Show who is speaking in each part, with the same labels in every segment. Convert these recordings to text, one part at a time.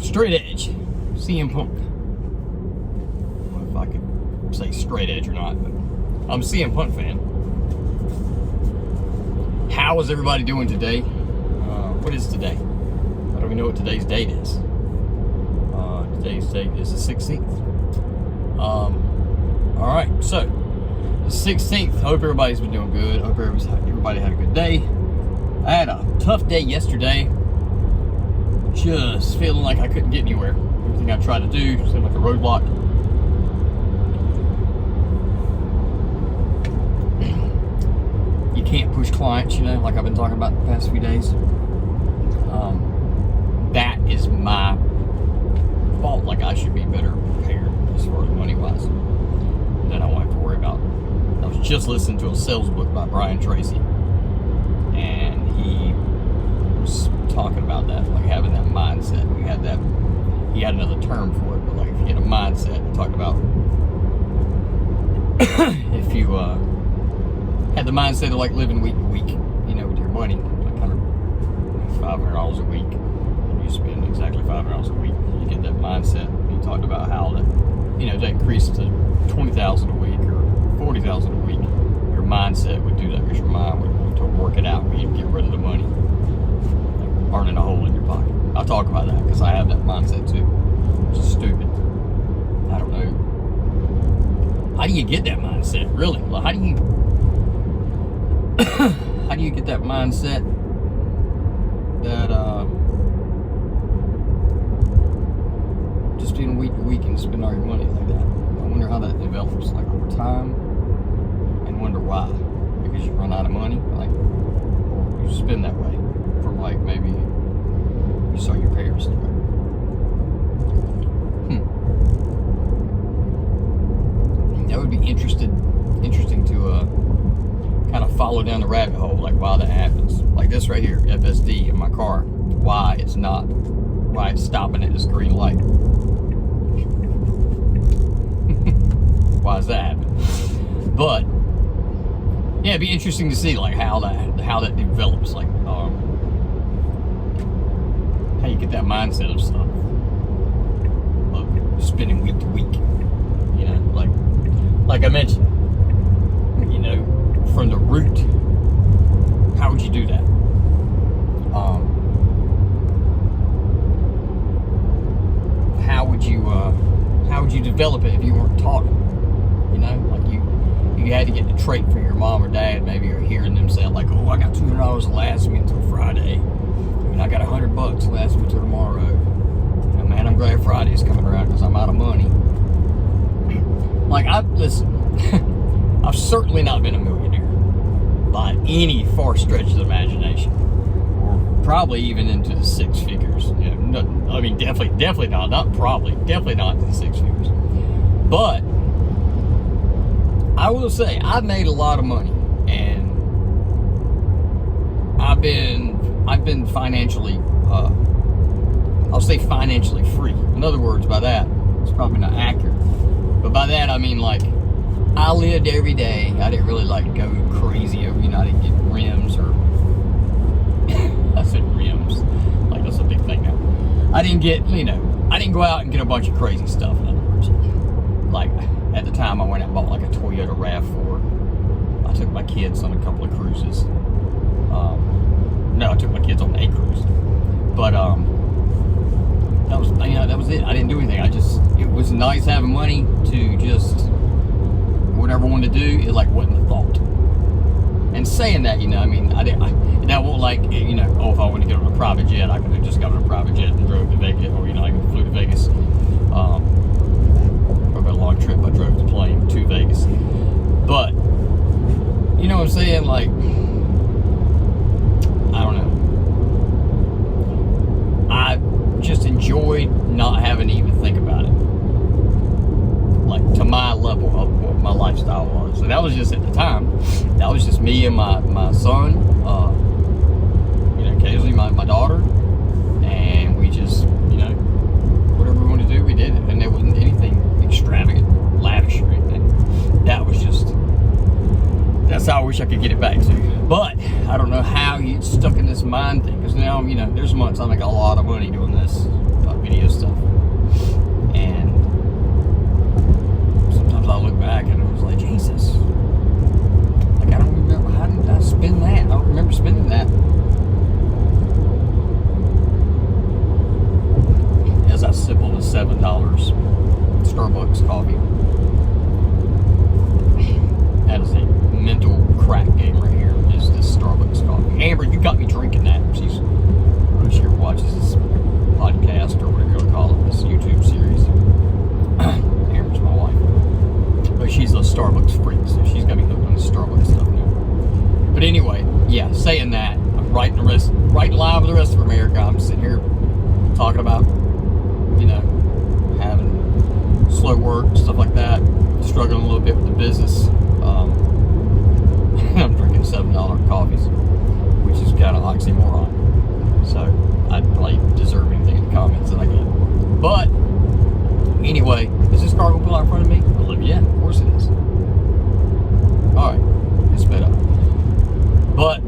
Speaker 1: Straight edge, CM Punk. I don't know if I could say straight edge or not, but I'm a CM Punk fan. How is everybody doing today? What is today? I don't even know what today's date is. Today's date is the 16th. Alright, so the 16th. Hope everybody's been doing good. Hope everybody had a good day. I had a tough day yesterday. Just feeling like I couldn't get anywhere. Everything I tried to do seemed like a roadblock. You can't push clients, you know, like I've been talking about the past few days. That is my fault. Like, I should be better prepared as far as money-wise. Then I won't have to worry about. I was just listening to a sales book by Brian Tracy, and he was talking about that, like having that mindset. He had another term for it, but like if you had a mindset, he talked about if you had the mindset of like living week to week, you know, with your money, like $500 a week, and you spend exactly $500 a week, you get that mindset. He talked about how that, you know, that increased to $20,000 a week or $40,000 a week. Your mindset would do that, because your mind would want to work it out, where you get rid of the money, like burning a hole in your pocket. I'll talk about that because I have that mindset too, which is stupid. I don't know. How do you get that mindset, really? Like, how do you get that mindset that just doing week to week and spend all your money like that? I wonder how that develops, like over time, and wonder why. Because you run out of money, like, or you spend that way from like maybe you saw your parents do it. That would be interesting to kind of follow down the rabbit hole, like why that happens. Like this right here, FSD in my car. Why it's stopping at this green light. Why does that happen? But yeah, it'd be interesting to see like how that develops, like how you get that mindset of stuff, of spending week to week. You know, like I mentioned, you know, from the root, how would you do that? How would you develop it if you weren't taught it? You know, like you had to get the trait from your mom or dad, maybe, or hearing them say like, oh, I got $200 to last me until Friday. I got $100 to last me till tomorrow. And man, I'm glad Friday's coming around because I'm out of money. Like, listen, I've certainly not been a millionaire by any far stretch of the imagination, or probably even into the six figures. You know, I mean, definitely not into the six figures. But I will say I've made a lot of money, and I've been financially, I'll say financially free. In other words, by that, it's probably not accurate, but by that I mean like I lived every day. I didn't really like go crazy over, you know, I didn't get rims or I said rims, like that's a big thing now. I didn't get, you know, I didn't go out and get a bunch of crazy stuff, in other words. Like at the time I went out and bought like a Toyota RAV4. I took my kids on a couple of cruises. No, I took my kids on a cruise, but that was it. I didn't do anything. It was nice having money to just whatever I wanted to do. It like wasn't a thought. And saying that, you know, I mean, that won't like, you know, oh, if I wanted to get on a private jet, I could have just got on a private jet and drove to Vegas, or you know, I flew to Vegas. Probably a long trip. I drove the plane to Vegas, but you know what I'm saying, like. I don't know. I just enjoyed not having to even think about it. Like, to my level of what my lifestyle was. And that was just at the time. That was just me and my son. You know, occasionally my daughter. And we just, you know, whatever we wanted to do, we did it. And there wasn't anything extravagant, lavish or anything. That was just, that's how I wish I could get it back to. But I don't know how you get stuck in this mind thing, because now, you know, there's months I make a lot of money doing this, video stuff. And sometimes I look back and I was like, Jesus. Like, I don't remember, how did I spend that? I don't remember spending that. As I sip on the $7 Starbucks coffee. That is a mental crack game right here, is this Starbucks coffee. Amber, you got me drinking that. She's, I'm sure watches this podcast or whatever you want to call it, this YouTube series. Amber's my wife. But she's a Starbucks freak, so she's got me hooked on this Starbucks stuff now. But anyway, yeah, saying that, I'm right live with the rest of America. I'm sitting here talking about, you know, having slow work, stuff like that, struggling a little bit with the business. I'm drinking $7 coffees, which is kind of oxymoron. So I'd probably deserve anything in the comments that I get. But anyway, is this car gonna pull out in front of me? Well, yeah, of course it is. All right, it's sped up. But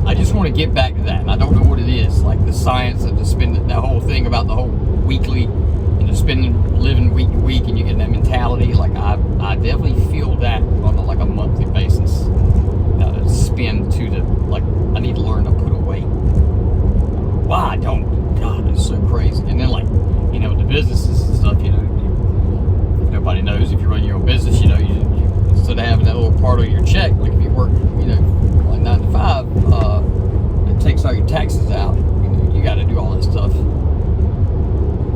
Speaker 1: I just want to get back to that, and I don't know what it is, like the science of the spending, that whole thing about the whole weekly and the living week to week, and you get that mentality. Like I definitely feel that on a monthly basis. Spend to the, like, I need to learn to put away. Why I don't? God, it's so crazy. And then, like, you know, the businesses and stuff, you know, nobody knows if you run your own business, you know, you instead of having that little part of your check, like if you work, you know, like 9 to 5, it takes all your taxes out. You know, you got to do all that stuff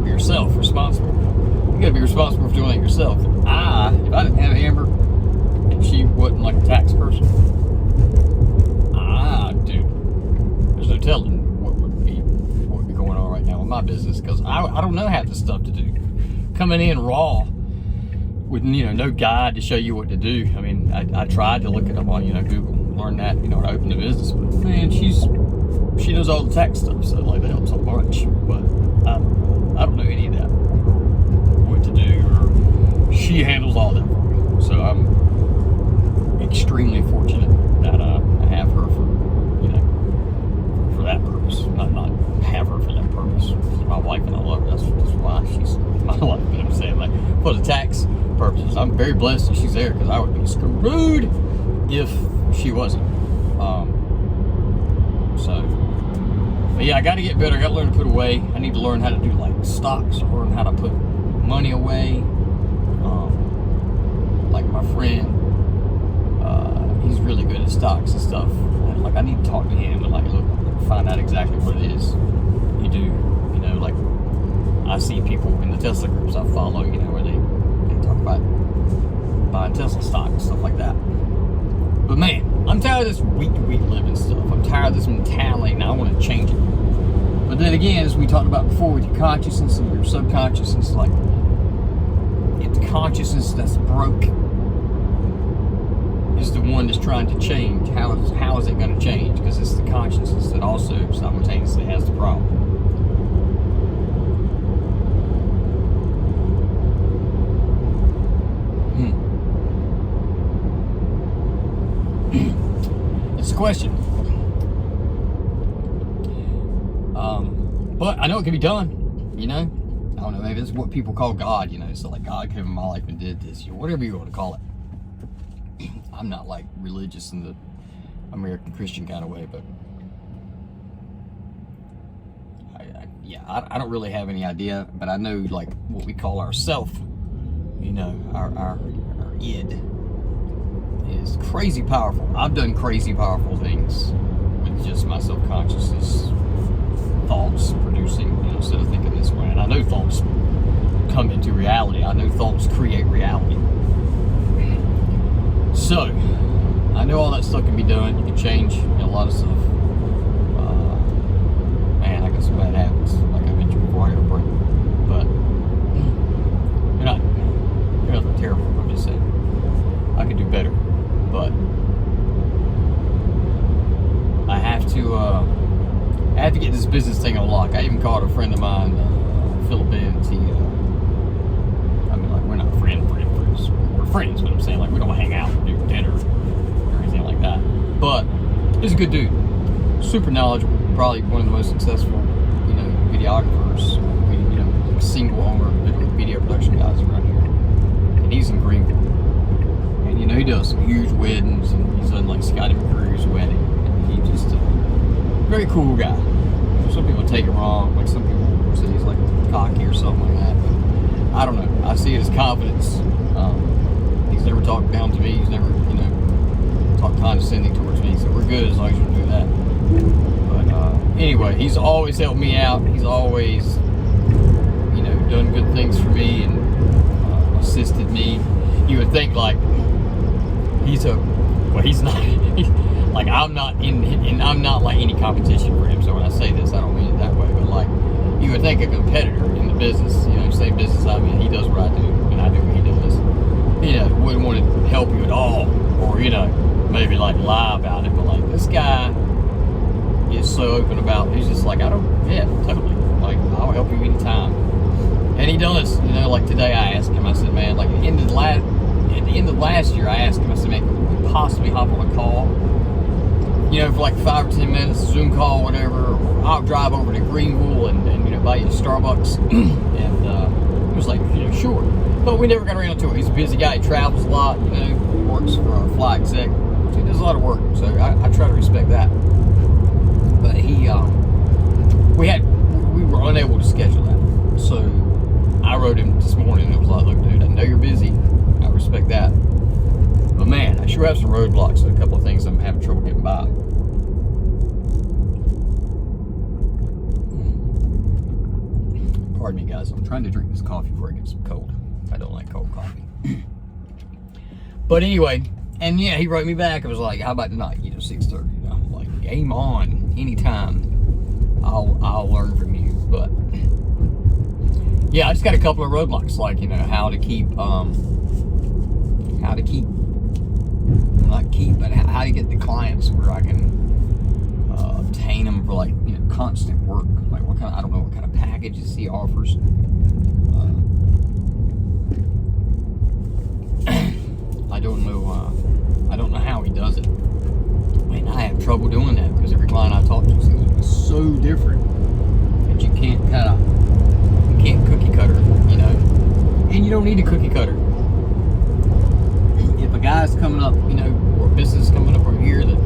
Speaker 1: yourself, responsible. You got to be responsible for doing it yourself. If I didn't have Amber and she wasn't like a tax person, there's no telling what would be going on right now with my business, because I don't know half the stuff to do. Coming in raw with, you know, no guide to show you what to do. I mean, I tried to look it up on, you know, Google, learn that, you know, when I opened the business. But man, she knows all the tax stuff, so like that helps a bunch. But I don't know any of that, what to do, or she handles all that for me. So I'm extremely fortunate that I have her for that purpose. Not have her for that purpose. She's my wife and I love her. That's why she's my wife. You know what I'm saying? Like, for the tax purposes, I'm very blessed that she's there, because I would be screwed if she wasn't. But yeah, I got to get better. I got to learn to put away. I need to learn how to do like stocks, learn how to put money away. Like my friend, he's really good at stocks and stuff. Like, I need to talk to him and like look, find out exactly what it is you do. You know, like I see people in the Tesla groups I follow, you know, where they talk about buying Tesla stock and stuff like that. But man, I'm tired of this week-to-week living stuff. I'm tired of this mentality, and I want to change it. But then again, as we talked about before, with your consciousness and your subconsciousness, like, if the consciousness that's broke is the one that's trying to change, how is it going to change? Because it's the consciousness that also simultaneously has the problem. It's a question. But I know it can be done, you know? I don't know, maybe this is what people call God, you know? So like, God came in my life and did this, you know, whatever you want to call it. I'm not like religious in the American Christian kind of way, but I don't really have any idea, but I know like what we call ourself, you know, our id is crazy powerful. I've done crazy powerful things with just my subconsciousness thoughts producing, you know, instead of thinking this way. And I know thoughts come into reality. I know thoughts create reality. So I know all that stuff can be done. You can change, you know, a lot of stuff. Man, I got some bad habits, like I mentioned before. I got a break, but you're nothing terrible. I'm just saying I could do better, but I have to get this business thing on lock. I even called a friend of mine, Philippines. I mean, like, we're not friends. We're friends, but I'm saying, like, we don't hang out and do dinner or anything like that. But he's a good dude, super knowledgeable, probably one of the most successful, you know, videographers. You know, like single owner video production guys around here, and he's in Greenville. And you know, he does some huge weddings, and he's done like Scotty McCrew's wedding. And he just very cool guy. Some people take it wrong, like some people say he's like cocky or something like that. But I don't know. I see it as confidence. He's never talked down to me. He's never, you know, talked condescending towards me. So we're good as long as you do that. But anyway, he's always helped me out. He's always, you know, done good things for me and assisted me. You would think like he's not. Like I'm not and I'm not like any competition for him. So when I say this, I don't mean it that way. But like you would think a competitor in the business, you know, same business I'm in, he does what I do and I do what he does. You know, wouldn't want to help you at all, or you know, maybe like lie about it. But like this guy is so open about it. He's just like, totally. Like I'll help you anytime. And he does. You know, like today I asked him. I said, man, like at the end of last year, I asked him. I said, man, could we possibly hop on a call? You know, for like 5 or 10 minutes, Zoom call, whatever. Or I'll drive over to Greenville and you know, buy you a Starbucks. And he was like, you know, sure. But we never got around to it. He's a busy guy. He travels a lot. You know, works for a fly exec. So he does a lot of work. So I try to respect that. But we were unable to schedule that. So I wrote him this morning and it was like, look, dude, I know you're busy. I respect that. But man, I sure have some roadblocks and a couple of things I'm having trouble getting by. Pardon me, guys. I'm trying to drink this coffee before it gets cold. I don't like cold coffee. But anyway, and yeah, he wrote me back. I was like, how about tonight? You know, 6:30. You know, I'm like, game on, anytime. I'll learn from you. But yeah, I just got a couple of roadblocks, like, you know, how to get the clients where I can obtain them for like, you know, constant work. Like I don't know what kind of packages he offers. I don't know how he does it. And I have trouble doing that because every client I talk to is so different that you can't cookie cutter, you know. And you don't need a cookie cutter. If a guy's coming up, you know, or a business coming up over here that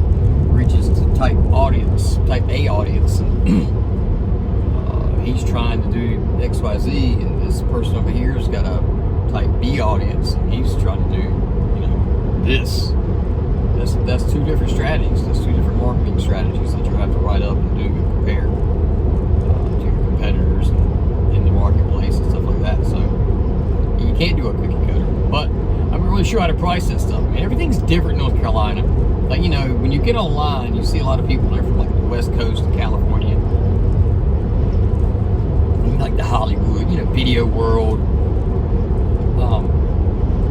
Speaker 1: reaches to type A audience, and he's trying to do XYZ, and this person over here has got a type B audience, and he's trying to do, you know, this. That's two different strategies. That's two different marketing strategies that you have to write up and do and compare to your competitors and in the marketplace and stuff like that. So you can't do a cookie cutter. But I'm not really sure how to price that stuff. I mean, everything's different in North Carolina. Like, you know, when you get online, you see a lot of people there from like the West Coast of California, like the Hollywood, you know, video world.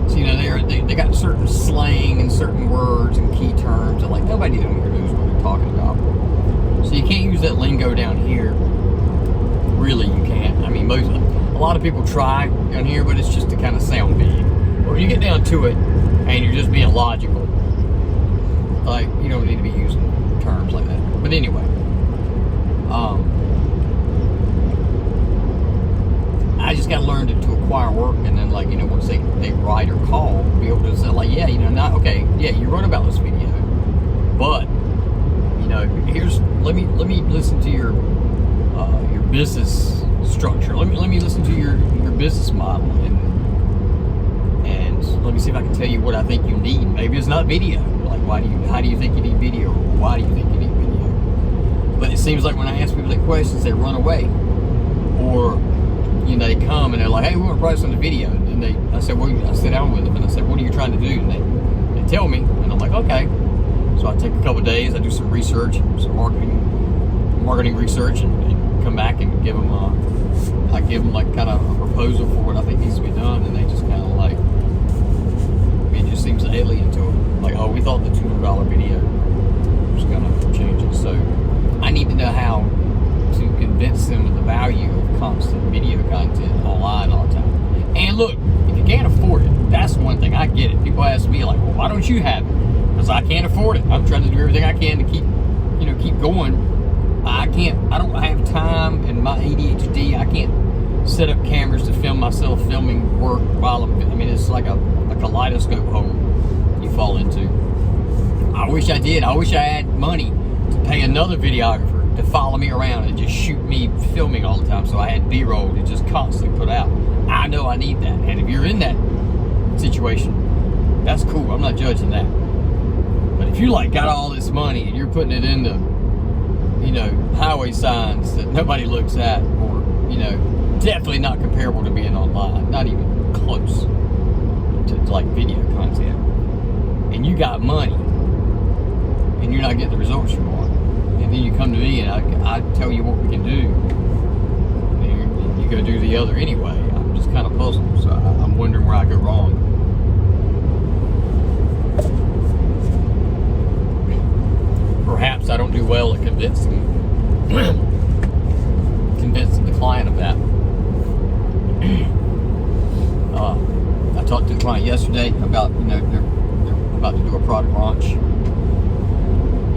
Speaker 1: So, you know, they got certain slang and certain words and key terms, and like nobody down here knows what they're talking about. So you can't use that lingo down here. Really, you can't. I mean, a lot of people try down here, but it's just to kind of sound big. But when you get down to it, and you're just being logical, like, you don't need to be using terms like that. But anyway, I just got to learn to acquire work, and then, like, you know, once they write or call, be able to say, like, yeah, you know, not okay, yeah, you wrote about this video, but, you know, let me listen to your business structure. Let me listen to your business model, and let me see if I can tell you what I think you need. Maybe it's not video. Like, how do you think you need video? Or why do you think you need video? But it seems like when I ask people that questions, they run away, or, you know, they come and they're like, hey, we want to price on the video. And I sit down with them and I said, what are you trying to do? And they tell me, and I'm like, okay. So I take a couple of days, I do some research, some marketing research, and come back and give them like kind of a proposal for what I think needs to be done. And they just kind of like, it just seems alien to them. Like, oh, we thought the $200 video was going to change it. So I need to know how to convince them of the value of constant video content online all the time. And look, if you can't afford it, that's one thing. I get it. People ask me like, well, why don't you have it? Because I can't afford it. I'm trying to do everything I can to keep going. I don't have time, and my ADHD, set up cameras to film myself filming work while I mean, it's like a kaleidoscope hole you fall into. I wish I did. I wish I had money to pay another videographer to follow me around and just shoot me filming all the time, so I had B-roll to just constantly put out. I know I need that, and if you're in that situation, that's cool. I'm not judging that. But if you like got all this money and you're putting it into, you know, highway signs that nobody looks at, or, you know, definitely not comparable to being online, not even close to like video content, and you got money and you're not getting the results you want, and then you come to me and I tell you what we can do, and you go do the other anyway. I'm just kind of puzzled, so I'm wondering where I go wrong. Perhaps I don't do well at convincing the client of that. I talked to the client yesterday about, you know, they're about to do a product launch.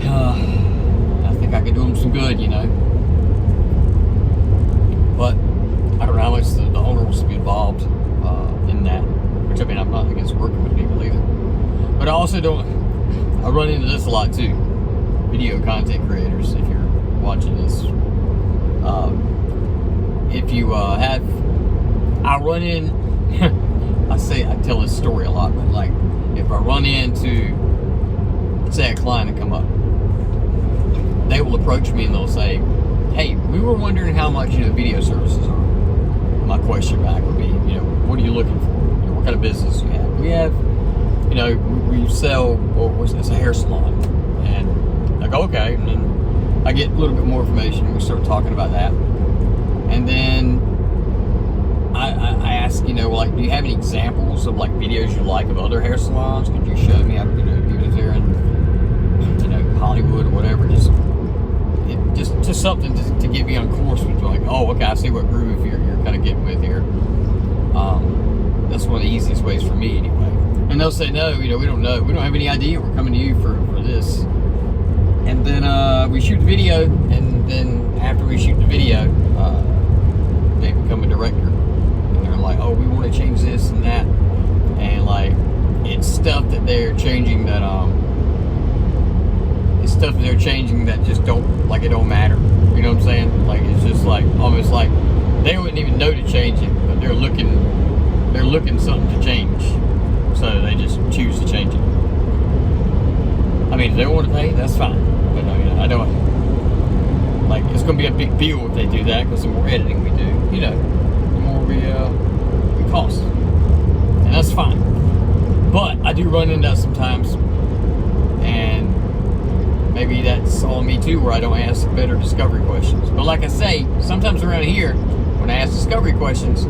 Speaker 1: I think I could do them some good, you know. But I don't know how much the owner wants to be involved in that. Which, I mean, I'm not against working with people either. But I also I run into this a lot too. Video content creators, if you're watching this. If you I run in, I tell this story a lot, but like, if I run into, say, a client and come up, they will approach me and they'll say, hey, we were wondering how much, you know, video services are. My question back would be, you know, what are you looking for? You know, what kind of business do you have? We have, you know, we sell, it's a hair salon. And I go, okay, and then I get a little bit more information and we start talking about that. And then I ask, you know, like, do you have any examples of like videos you like of other hair salons? Could you show me how to, you know, even if they're in, you know, Hollywood or whatever, just something to get me on course with, like, oh, okay, I see what groove you're kind of getting with here. That's one of the easiest ways for me anyway. And they'll say, no, you know, we don't know. We don't have any idea. We're coming to you for this. And then we shoot the video, and then after we shoot the video, they become a director. And they're like, oh, we want to change this and that. And like, it's stuff that they're changing that, just don't, like, it don't matter. You know what I'm saying? Like, it's just like, almost like they wouldn't even know to change it, but they're looking something to change. So they just choose to change it. I mean, if they want to pay, that's fine. But I mean, I don't, like, it's going to be a big deal if they do that, because the more editing we do, you know, the more we cost. And that's fine. But I do run into that sometimes, and maybe that's on me too, where I don't ask better discovery questions. But like I say, sometimes around here, when I ask discovery questions,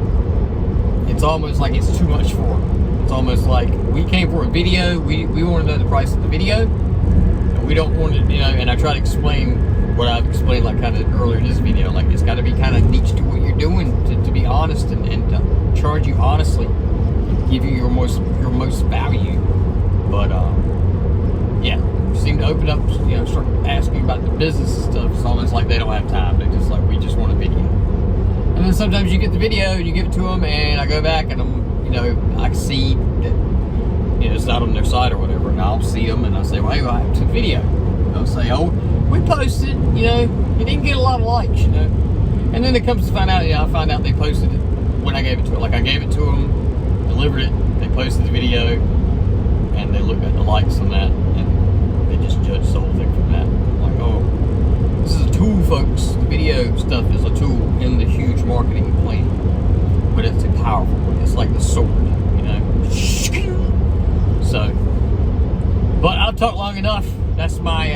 Speaker 1: it's almost like it's too much for them. It's almost like, we came for a video, we want to know the price of the video, and we don't want to, you know, and I try to explain what I've explained, like, kind of earlier in this video, like, it's got to be kind of niche to what you're doing, to be honest, and to charge you honestly, give you your most value. But yeah, seem to open up, you know, start asking about the business and stuff. It's almost like they don't have time. They just like, we just want a video. And then sometimes you get the video and you give it to them, and I go back and I'm, you know, I see that, you know, it's not on their site or whatever, and I'll see them and I'll say, well, hey, I have a video. And they'll say, oh, we posted, you know, it didn't get a lot of likes, you know. And then it comes to find out, you know, I find out they posted it when I gave it to them. Like, I gave it to them, delivered it, they posted the video, and they look at the likes on that, and they just judge the whole thing from that. Like, oh, this is a tool, folks. The video stuff is a tool in the huge marketing plan, but it's a powerful one. It's like the sword, you know. So, but I've talked long enough. That's my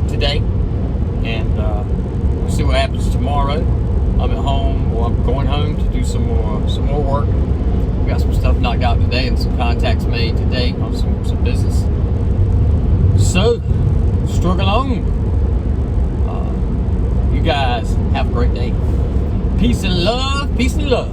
Speaker 1: today, and we'll see what happens tomorrow. I'm at home, or I'm going home to do some more work. We got some stuff knocked out today and some contacts made today on some business. So, struggle on. You guys have a great day. Peace and love. Peace and love.